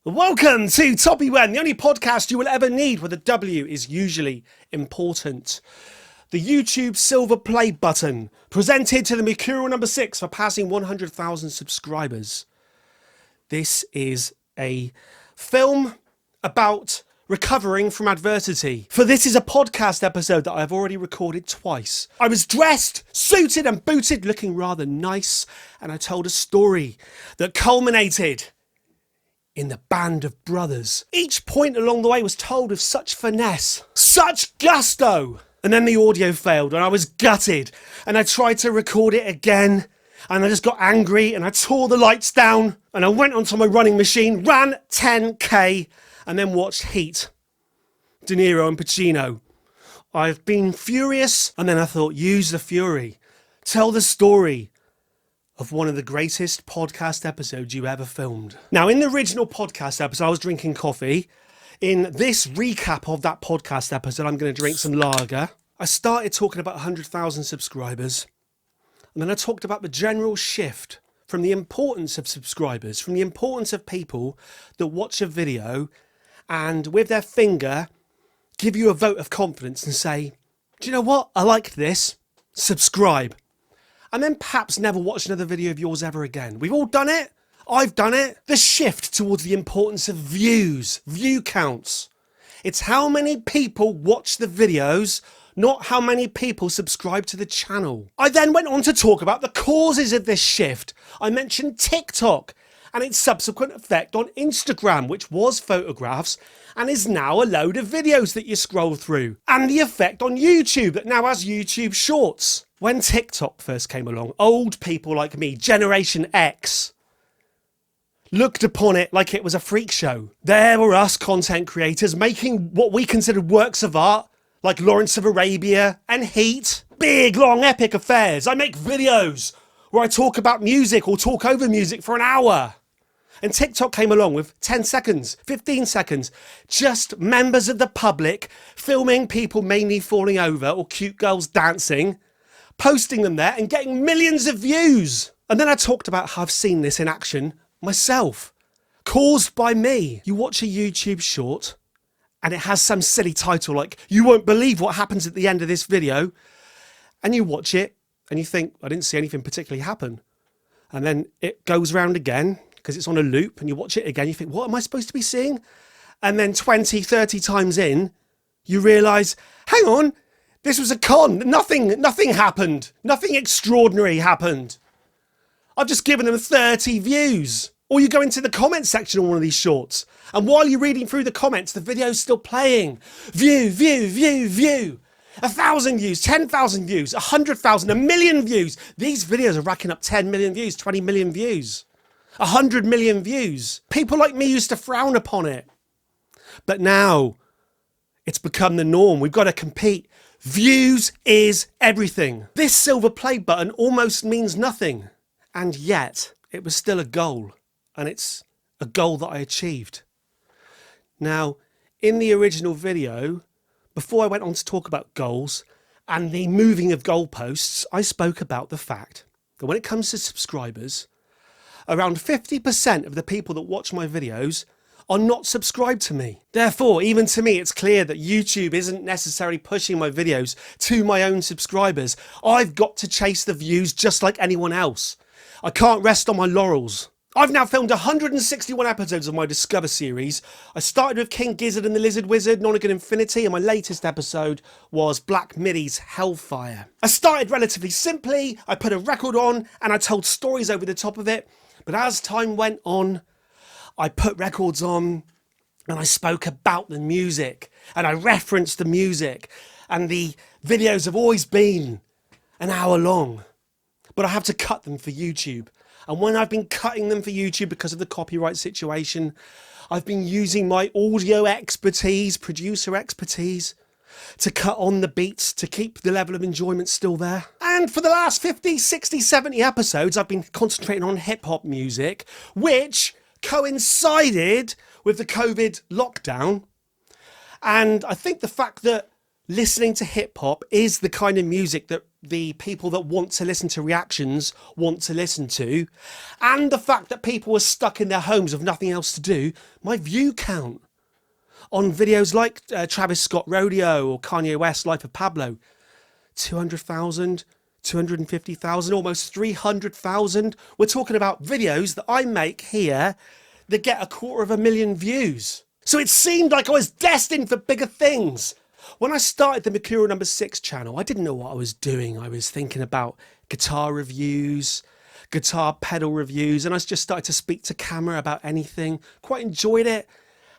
Welcome to Toppy When, the only podcast you will ever need where the W is usually important. The YouTube silver play button, presented to the Mercurial number 6 for passing 100,000 subscribers. This is a film about recovering from adversity. For this is a podcast episode that I've already recorded twice. I was dressed, suited and booted, looking rather nice, and I told a story that culminated in the band of brothers. Each point along the way was told with such finesse, such gusto. And then the audio failed and I was gutted and I tried to record it again and I just got angry and I tore the lights down and I went onto my running machine, ran 10k and then watched Heat. De Niro and Pacino. I've been furious and then I thought, use the fury. Tell the story of one of the greatest podcast episodes you ever filmed. Now, in the original podcast episode, I was drinking coffee. In this recap of that podcast episode, I'm going to drink some lager. I started talking about 100,000 subscribers. And then I talked about the general shift from the importance of subscribers, from the importance of people that watch a video and with their finger give you a vote of confidence and say, do you know what? I liked this. Subscribe. And then perhaps never watch another video of yours ever again. We've all done it. I've done it. The shift towards the importance of views, view counts. It's how many people watch the videos, not how many people subscribe to the channel. I then went on to talk about the causes of this shift. I mentioned TikTok and its subsequent effect on Instagram, which was photographs and is now a load of videos that you scroll through. And the effect on YouTube that now has YouTube Shorts. When TikTok first came along, old people like me, Generation X, looked upon it like it was a freak show. There were us content creators making what we considered works of art, like Lawrence of Arabia and Heat. Big, long, epic affairs. I make videos where I talk about music or talk over music for an hour. And TikTok came along with 10 seconds, 15 seconds, just members of the public filming people mainly falling over or cute girls dancing, posting them there and getting millions of views. And then I talked about how I've seen this in action myself, caused by me. You watch a YouTube short and it has some silly title like, you won't believe what happens at the end of this video. And you watch it and you think, I didn't see anything particularly happen. And then it goes round again because it's on a loop and you watch it again. You think, what am I supposed to be seeing? And then 20, 30 times in, you realise, hang on, this was a con. Nothing happened. Nothing extraordinary happened. I've just given them 30 views. Or you go into the comment section on one of these shorts, and while you're reading through the comments, the video's still playing. View, view, view, view. 1,000 views, 10,000 views, 100,000, 1 million views. These videos are racking up 10 million views, 20 million views, 100 million views. People like me used to frown upon it. But now it's become the norm. We've got to compete. Views is everything. This silver play button almost means nothing. And yet, it was still a goal. And it's a goal that I achieved. Now, in the original video, before I went on to talk about goals and the moving of goalposts, I spoke about the fact that when it comes to subscribers, around 50% of the people that watch my videos are not subscribed to me. Therefore, even to me, it's clear that YouTube isn't necessarily pushing my videos to my own subscribers. I've got to chase the views just like anyone else. I can't rest on my laurels. I've now filmed 161 episodes of my Discover series. I started with King Gizzard and the Lizard Wizard, Nonigan Infinity, and my latest episode was Black Midi's Hellfire. I started relatively simply, I put a record on and I told stories over the top of it. But as time went on, I put records on and I spoke about the music and I referenced the music, and the videos have always been an hour long, but I have to cut them for YouTube. And when I've been cutting them for YouTube because of the copyright situation, I've been using my audio expertise, producer expertise, to cut on the beats to keep the level of enjoyment still there. And for the last 50, 60, 70 episodes, I've been concentrating on hip hop music, which coincided with the COVID lockdown. And I think the fact that listening to hip hop is the kind of music that the people that want to listen to reactions want to listen to, and the fact that people are stuck in their homes with nothing else to do, my view count on videos like Travis Scott Rodeo or Kanye West Life of Pablo, 200,000, 250,000, almost 300,000. We're talking about videos that I make here that get 250,000 views. So it seemed like I was destined for bigger things. When I started the Mercurial Number 6 channel, I didn't know what I was doing. I was thinking about guitar reviews, guitar pedal reviews, and I just started to speak to camera about anything. Quite enjoyed it.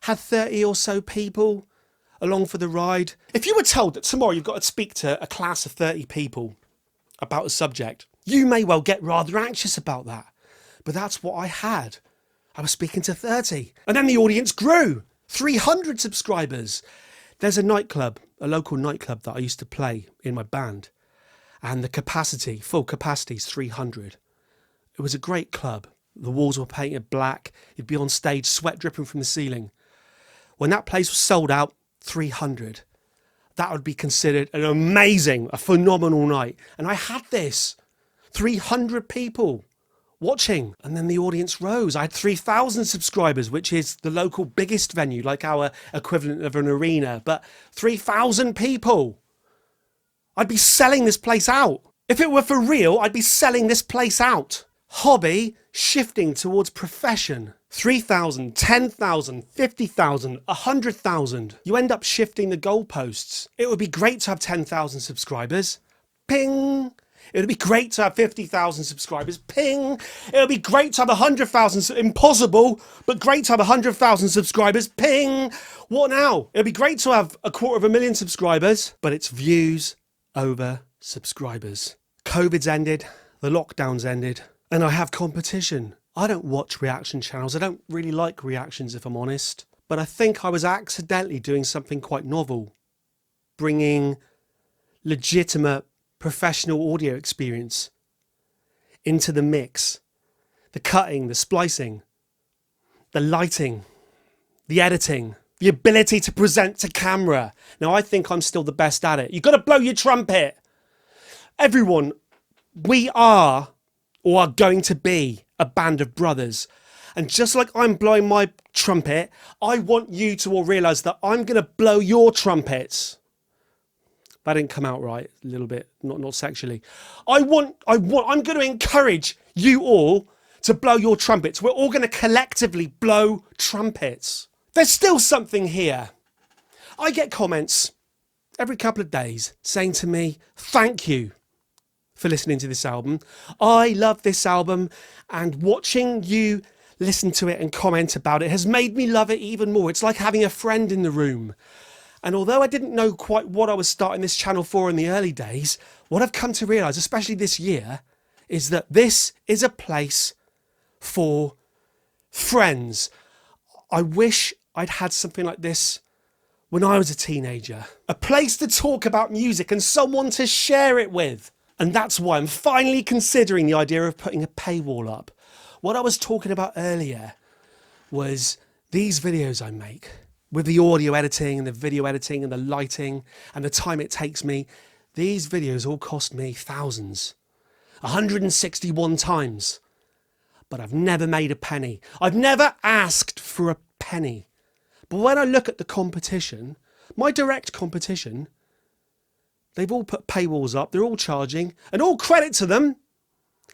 Had 30 or so people along for the ride. If you were told that tomorrow you've got to speak to a class of 30 people about a subject, you may well get rather anxious about that. But that's what I had. I was speaking to 30. And then the audience grew. 300 subscribers. There's a nightclub, a local nightclub that I used to play in my band. And the capacity, full capacity is 300. It was a great club. The walls were painted black. You'd be on stage, sweat dripping from the ceiling. When that place was sold out, 300. That would be considered an amazing, a phenomenal night. And I had this. 300 people watching. And then the audience rose. I had 3,000 subscribers, which is the local biggest venue, like our equivalent of an arena. But 3,000 people. I'd be selling this place out. If it were for real, I'd be selling this place out. Hobby shifting towards profession. 3,000, 10,000, 50,000, 100,000. You end up shifting the goalposts. It would be great to have 10,000 subscribers. Ping. It would be great to have 50,000 subscribers. Ping. It would be great to have 100,000. Impossible, but great to have 100,000 subscribers. Ping. What now? It would be great to have 250,000 subscribers, but it's views over subscribers. COVID's ended. The lockdown's ended. And I have competition. I don't watch reaction channels. I don't really like reactions, if I'm honest. But I think I was accidentally doing something quite novel. Bringing legitimate professional audio experience into the mix. The cutting, the splicing, the lighting, the editing, the ability to present to camera. Now, I think I'm still the best at it. You've got to blow your trumpet. Everyone, we are or are going to be a band of brothers. And just like I'm blowing my trumpet, I want you to all realise that I'm going to blow your trumpets. That didn't come out right, a little bit, not sexually. I'm going to encourage you all to blow your trumpets. We're all going to collectively blow trumpets. There's still something here. I get comments every couple of days saying to me, thank you for listening to this album. I love this album, and watching you listen to it and comment about it has made me love it even more. It's like having a friend in the room. And although I didn't know quite what I was starting this channel for in the early days, what I've come to realise, especially this year, is that this is a place for friends. I wish I'd had something like this when I was a teenager. A place to talk about music and someone to share it with. And that's why I'm finally considering the idea of putting a paywall up. What I was talking about earlier was these videos I make with the audio editing and the video editing and the lighting and the time it takes me. These videos all cost me thousands, 161 times, but I've never made a penny. I've never asked for a penny. But when I look at the competition, my direct competition, they've all put paywalls up. They're all charging, and all credit to them.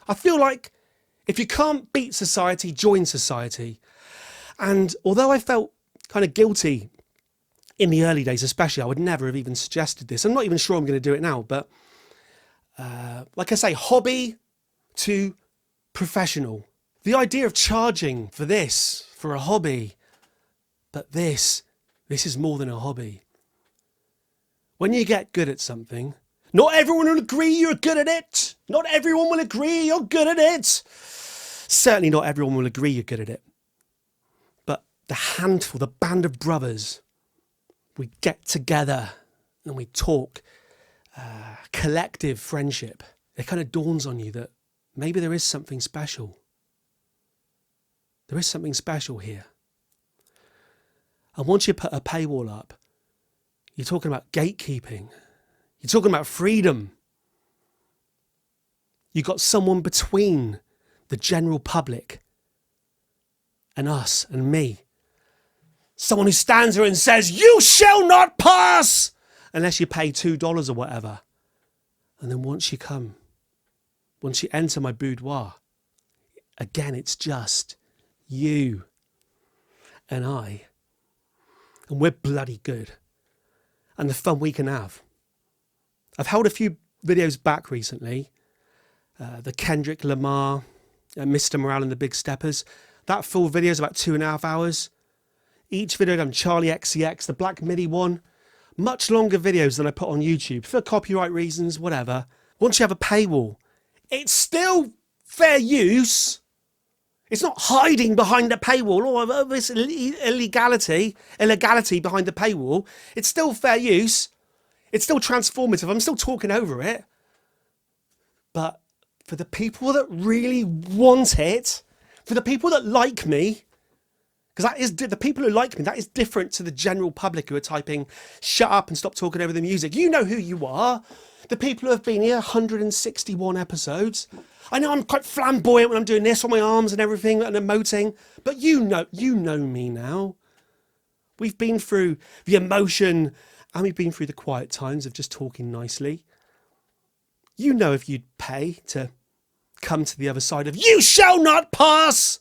I feel like if you can't beat society, join society. And although I felt kind of guilty in the early days, especially, I would never have even suggested this. I'm not even sure I'm going to do it now, but like I say, hobby to professional. The idea of charging for this, for a hobby, but this is more than a hobby. When you get good at something, not everyone will agree you're good at it. Not everyone will agree you're good at it. Certainly not everyone will agree you're good at it. But the handful, the band of brothers, we get together and we talk, collective friendship. It kind of dawns on you that maybe there is something special. There is something special here. And once you put a paywall up, you're talking about gatekeeping. You're talking about freedom. You got someone between the general public and us and me. Someone who stands there and says, you shall not pass unless you pay $2 or whatever. And then once you enter my boudoir, again, it's just you and I. And we're bloody good. And the fun we can have. I've held a few videos back recently. The Kendrick Lamar, Mr. Morale and the Big Steppers. That full video is about 2.5 hours. Each video done Charlie XCX, the Black Midi one. Much longer videos than I put on YouTube for copyright reasons, whatever. Once you have a paywall, it's still fair use. It's not hiding behind a paywall or this illegality behind the paywall. It's still fair use. It's still transformative. I'm still talking over it. But for the people that really want it, for the people that like me, because that is the people who like me, that is different to the general public who are typing, shut up and stop talking over the music. You know who you are. The people who have been here 161 episodes. I know I'm quite flamboyant when I'm doing this on my arms and everything and emoting, but you know me now. We've been through the emotion and we've been through the quiet times of just talking nicely. You know if you'd pay to come to the other side of you shall not pass.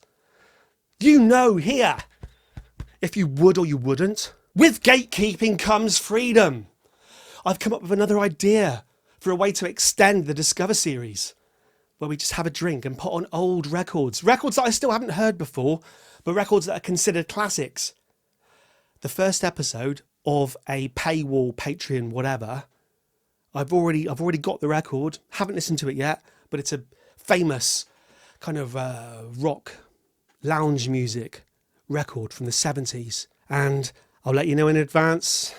You know here if you would or you wouldn't. With gatekeeping comes freedom. I've come up with another idea for a way to extend the Discover series, where we just have a drink and put on old records that I still haven't heard before, but records that are considered classics. The first episode of a paywall, Patreon, whatever, I've already got the record, haven't listened to it yet, but it's a famous kind of rock lounge music record from the 70s, and I'll let you know in advance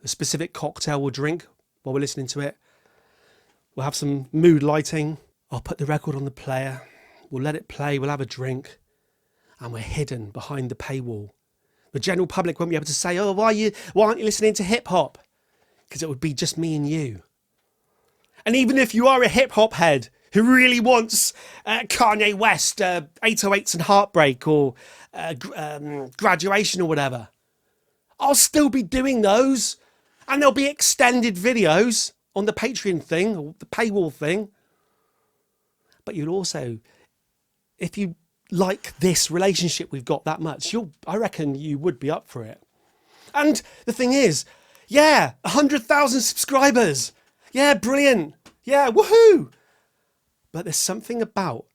the specific cocktail we'll drink while we're listening to it. We'll have some mood lighting. I'll put the record on the player. We'll let it play. We'll have a drink. And we're hidden behind the paywall. The general public won't be able to say, oh, why aren't you listening to hip hop? Because it would be just me and you. And even if you are a hip hop head who really wants Kanye West, 808s and Heartbreak, or Graduation or whatever, I'll still be doing those. And there'll be extended videos on the Patreon thing, or the paywall thing. But you'll also, if you like this relationship we've got that much, I reckon you would be up for it. And the thing is, yeah, 100,000 subscribers. Yeah, brilliant. Yeah, woohoo. But there's something about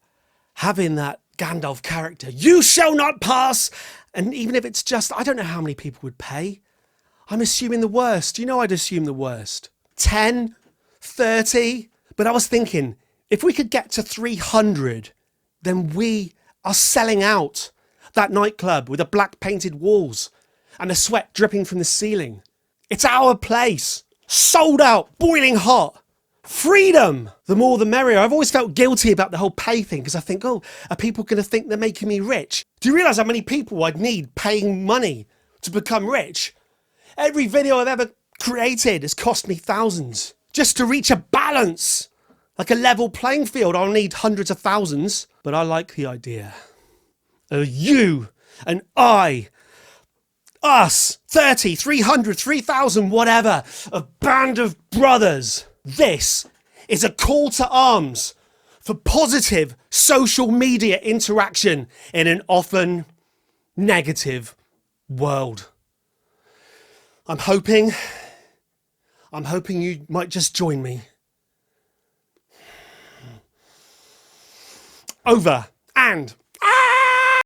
having that Gandalf character. You shall not pass. And even if it's just, I don't know how many people would pay. I'm assuming the worst. You know I'd assume the worst. 10, 30. But I was thinking, if we could get to 300, then we are selling out that nightclub with the black painted walls and the sweat dripping from the ceiling. It's our place. Sold out, boiling hot. Freedom. The more the merrier. I've always felt guilty about the whole pay thing because I think, oh, are people going to think they're making me rich? Do you realise how many people I'd need paying money to become rich? Every video I've ever created has cost me thousands. Just to reach a balance, like a level playing field, I'll need hundreds of thousands. But I like the idea of you and I, us, 30, 300, 3,000, whatever, a band of brothers. This is a call to arms for positive social media interaction in an often negative world. I'm hoping you might just join me. Over and